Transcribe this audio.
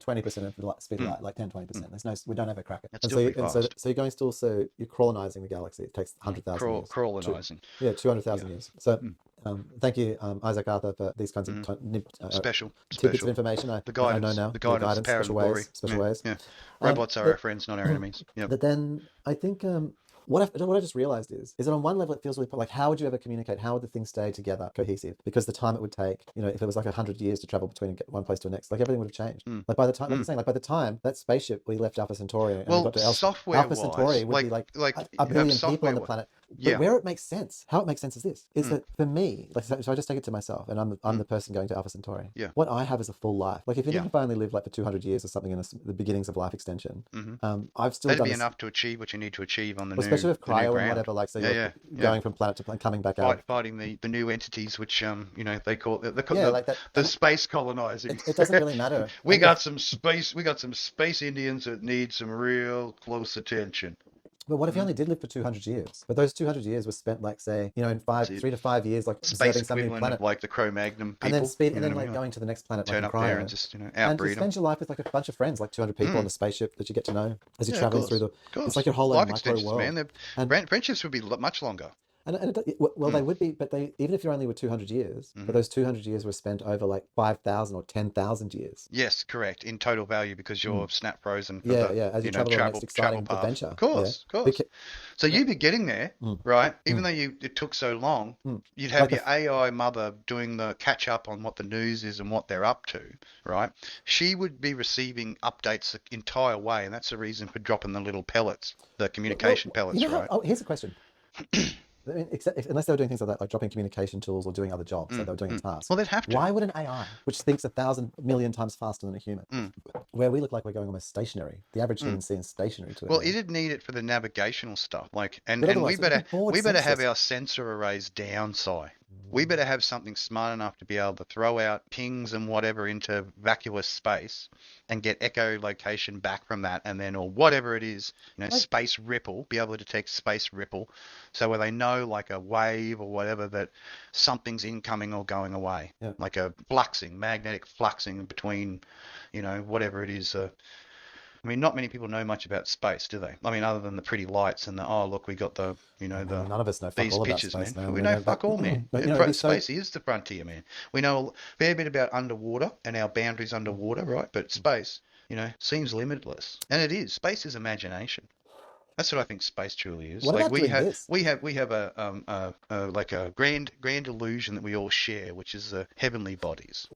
20% of the speed of light, like 10-20%. We don't have a crack. That's still pretty fast. So you're going still, so you're colonizing the galaxy. It takes 100,000 years. Colonizing. 200,000 years. So thank you, Isaac Arthur, for these kinds of special tidbits of information. The guidance, I know now. The guidance, power special and ways, glory. special ways. Yeah. Robots are our friends, not our enemies. Yep. But then I think what I just realized is that on one level it feels really like, how would you ever communicate? How would the thing stay together, cohesive? Because the time it would take, if it was like 100 years to travel between one place to the next, like everything would have changed. Like by the time, like you're saying, like by the time that spaceship we left Alpha Centauri and we got to Alpha Centauri would be like a billion people on the planet. But where it makes sense, how it makes sense is that for me, like, so I just take it to myself, and I'm the person going to Alpha Centauri. Yeah. What I have is a full life. Like if I only live like for 200 years or something in the beginnings of life extension, I've still that'd done be enough to achieve what you need to achieve on the new, especially with cryo and whatever. Like, so you're going from planet to planet, coming back out, fighting the new entities, which they call the space colonizing. It doesn't really matter. We got some space Indians that need some real close attention. But what if you only did live for 200 years? But those 200 years were spent, like, say, in 3 to 5 years, like space some new planet, of, like the Cro-Magnon people, and then like going to the next planet, turn like up there and just outbreed them. And you spend your life with like a bunch of friends, like 200 people on the spaceship that you get to know as you're traveling through the. It's like your whole life micro world. Man, friendships would be much longer. They would be, but even if you're only with 200 years, but those 200 years were spent over like 5,000 or 10,000 years. Yes, correct. In total value, because you're snap frozen. As you travel on the next exciting adventure. Of course. So you'd be getting there, right? Even though it took so long, you'd have your AI mother doing the catch up on what the news is and what they're up to, right? She would be receiving updates the entire way, and that's the reason for dropping the little pellets, the communication pellets, right? Here's a question. I mean, unless they were doing things like that, like dropping communication tools or doing other jobs, like they were doing a task. Well, they'd have to. Why would an AI, which thinks 1,000 million times faster than a human, where we look like we're going almost stationary, the average human seems stationary to it. Well, it'd need it for the navigational stuff, and we better have our sensor arrays down, Si. We better have something smart enough to be able to throw out pings and whatever into vacuous space and get echolocation back from that, and then, or whatever it is, space ripple, be able to detect space ripple, so where they know, like a wave or whatever, that something's incoming or going away, like a magnetic fluxing between, whatever it is. I mean, not many people know much about space, do they? I mean, other than the pretty lights and look, we got the, none of us know fuck all about space, man. We know fuck all, man. Space is the frontier, man. We know a fair bit about underwater and our boundaries underwater, right? But space, seems limitless, and it is. Space is imagination. That's what I think space truly is. We have a grand illusion that we all share, which is the heavenly bodies.